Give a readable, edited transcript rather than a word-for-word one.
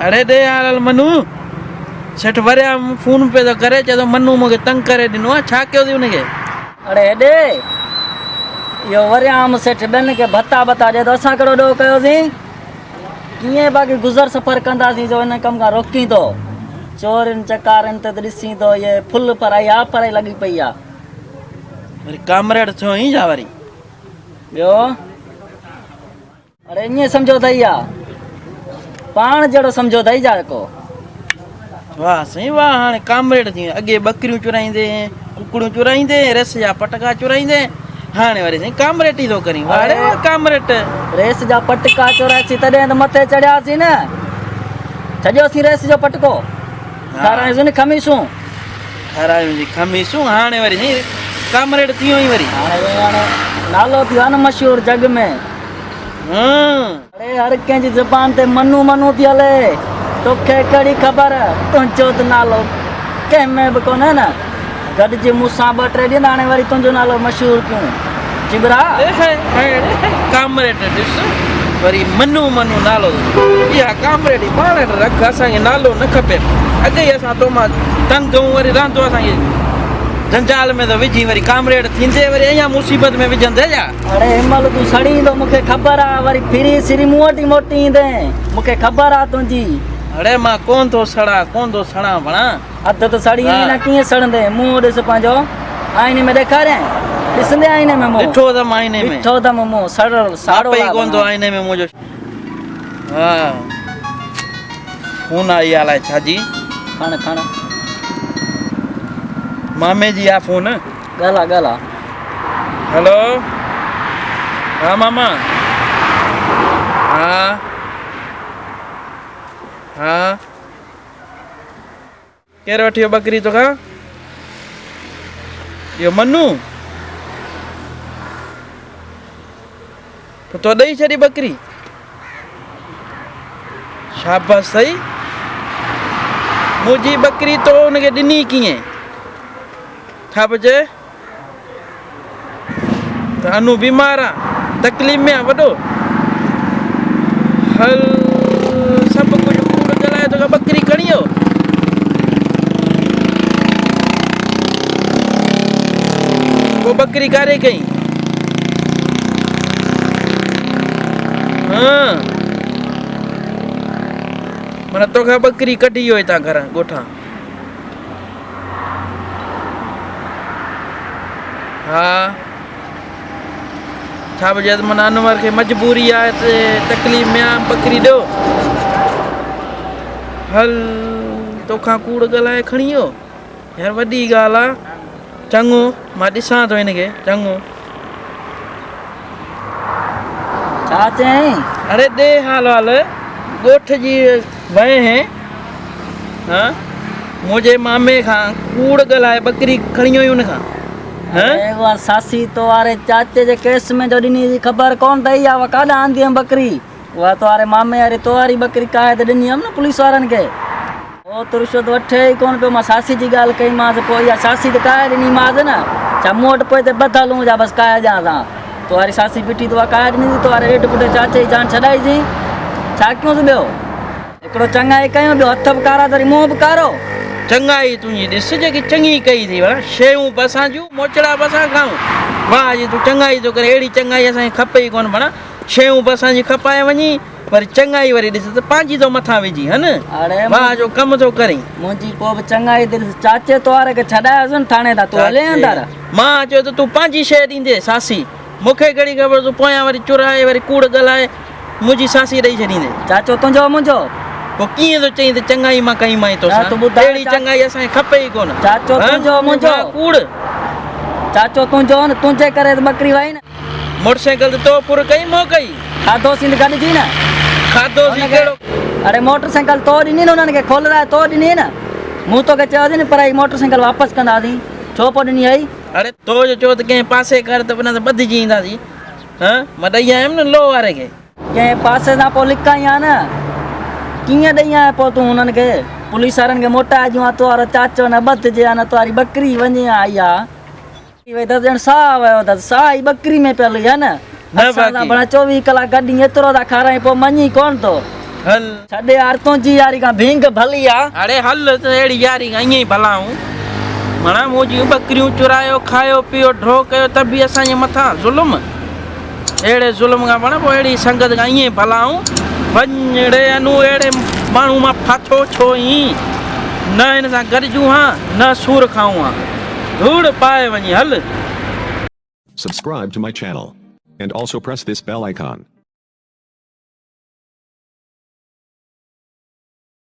अरे दे यार मनु सेठ वरिया फोन पे तो करे चलो मनु मुझे तंग करे दिनो छा क्यों दी उनके अरे हेॾे इहो वरियाम सेठ ॿियनि खे भत्ता दे तो असां कहिड़ो ॾोह कयोसीं कीअं बाक़ी गुज़र सफ़र कंदासीं जो हिन कम खां रोकी थो चोरनि चकारनि ते त ॾिसी तो ये फुल पराई पराई लॻी पई आहे वरी कामरेड थियो ही जा वरी ॿियो अरे ईअं सम्झो अथई पाण जहिड़ो सम्झो अथई जा को वाह सही वाह हाणे कामरेड थी अॻे बकरियूं चुराईंदे कुकड़ियूं चुराईंदे रेस जा पटका चुराईंदे हाणे वरी साईं कामरेट ई थो करी वारे कामरेट रेस जा पटका चुराईसीं तॾहिं त मथे चढ़ियासीं न छॾियोसीं रेस जो पटको खारायूंसीं न खमीसूं खारायूंसीं खमीसूं हाणे वरी साईं कामरेट थियो ई वरी हाणे नालो थियो आहे न मशहूरु जग में अरे हर कंहिंजी ज़ुबान ते मनु मनु थी हले तोखे कहिड़ी ख़बर तुंहिंजो त नालो कंहिंमें बि कोन्हे न गॾिजी मूंसां 2-3 ॾींहं हाणे वरी तुंहिंजो नालो मशहूरु कयूं चिबरा कामरेट ॾिस वरी मनु मनु नालो इहा कामरेट पाण रख असांखे नालो न खपे अॻे ई असां तो मां तंग कयूं वरी रांदो असांखे जंजाल में तो विझी वरी कामरेट थींदे वरी अञा मुसीबत में विझंदे जा अरे हिमल तूं सड़ींदो मूंखे ख़बर आहे वरी फिरी सिरी मूं वटि मोटी ईंदे मूंखे ख़बर आहे तुंहिंजी अरे मां कोन थो सड़ा बणा हथ त सड़ी न कीअं सड़ंदे मुंहुं ॾिस पंहिंजो आईने में ॾेखारियां ॾिसंदे आईने में मुंहुं ॾिठो अथमि आईने में ॾिठो अथमि मुंहुं सड़ल साड़ो ई कोन थो आईने में मुंहिंजो हा फोन आई अलाए छाजी खण मामे जी आ फोन ॻाल्हा हेलो हाँ मामा हाँ हाँ केर वठी बकरी तोखा यो मनु तो ॾेई छॾी बकरी शाबाश सही मुंहिंजी बकरी तो उनखे ॾिनी कीअं छा पियो चए त अनु बीमार आहे तकलीफ़ में आहे वॾो हल सभु कुझु कूड़ ॻाल्हाए तोखे बकरी खणी वियो पोइ बकरी कारे कई हाँ माना तोखे बकरी कढी वियो हितां घर ॻोठां हाँ छा बजे माना अनवर खे मजबूरी आहे त तकलीफ़ में आहे बकरी ॾियो हल तोखां कूड़ ॻाल्हाए खणी वियो यार वॾी ॻाल्हि आहे चङो मां ॾिसां थो हिनखे चङो छा चई अरे ॾे हाल ॻोठ जी वए हैं हाँ मुंहिंजे मामे खां कूड़ ॻाल्हाए बकरी खणी हुई हुन खां हाँ सासी तो वारे चाचे जे केस में जो ॾिनी जी ख़बर कोन अथई आहे काॾां आंदी हुयमि बकरी उहा तो वारे मामे वारी तो वारी बकरी काहे त ॾिनी हुयमि न पुलिस वारनि खे ओ त रिश्वत वठे ई कोन पियो मां सासी जी ॻाल्हि कईमांसि पोइ इहा सासी त काहे ॾिनीमांसि न छा मूं वटि पोइ त ॿधल हूं जा बसि काहे ॾियां तो वारी सासी बीठी तो काहे ॾिनी तो वारे हेठि पुठि चाचे जी जान छॾाईसीं छा कयूंसि ॿियो हिकिड़ो चङाई कयूं ॿियो हथ बि कारा तरी मुंहुं बि कारो चङाई तुंहिंजी ॾिस जेकी चङी कई थी वण शयूं बि असां जूं मोचड़ा बि असां खाऊं वाह जी तूं चङाई थो करे अहिड़ी चङाई असांखे खपे ई कोन भणा शयूं बि असांजी खपाए वञी वरी चङाई वरी ॾिस त पंहिंजी तो मथां विझी हा न अरे वाह जो कमु थो करी मुंहिंजी पोइ बि चङाई ॾिस चाचे तो वारे खे छॾायोसि न थाणे ता तूं हले अंदर मां चयो त तूं पंहिंजी शइ ॾींदे सासी मूंखे कहिड़ी ख़बर तूं पोयां वरी चुराए वरी कूड़ ॻाल्हाए मुंहिंजी सासी ॾेई छॾींदे चाचो तुंहिंजो मुंहिंजो पोइ कीअं थो चई त चङाई मां कई माई तोसां अहिड़ी चङाई असांखे खपे ई कोन चाचो तुंहिंजो मुंहिंजो कूड़ चाचो तुंहिंजो न तुंहिंजे करे त बकरी वई न मोटरसाइकिल ते तो फुर कई मो कई खाधोसीं त गॾिजी न खाधोसीं कहिड़ो अरे मोटरसाइकिल तो ॾिनी न हुननि खे खोलराए तो ॾिनी न मूं तोखे चयोसीं न पर मोटरसाइकिल वापसि कंदासीं छो पोइ ॾिनी आई अरे तो जो चओ त कंहिं पासे कर त न त ॿधिजी ईंदासीं हा मां ॾेई आयुमि न लो वारे खे कंहिं पासे सां पोइ लिकाई आहे न कीअं ॾेई आया पोइ तूं हुननि खे पुलिस वारनि खे मोटाए ॾियूं आहे तो वारो चाचो न ॿधिजे आहे न तो वारी बकरी वञे आई आहे भई त ॼण साह वियो अथसि साह ई बकरी में पियल आहे न भला 24 कलाक गॾु एतिरो था खारायूं पोइ मञी कोन थो हल छॾे यार तुंहिंजी यारी खां भींग भली आ। अरे हल त अहिड़ी यारी खां ईअं ई भला हूं माना मुंहिंजियूं ॿकरियूं चुरायो खायो पीओ ड्रो कयो त बि असांजे मथां ज़ुल्म अहिड़े ज़ुल्म खां पाण पोइ अहिड़ी संगत खां ईअं भला हूं वञड़े अनू अहिड़े माण्हू मां फाथो छो ई न हिन सां गॾिजूं हा न सूर खाऊं हा धूड़ पाए वञी हल Subscribe to my channel. And also press this bell icon.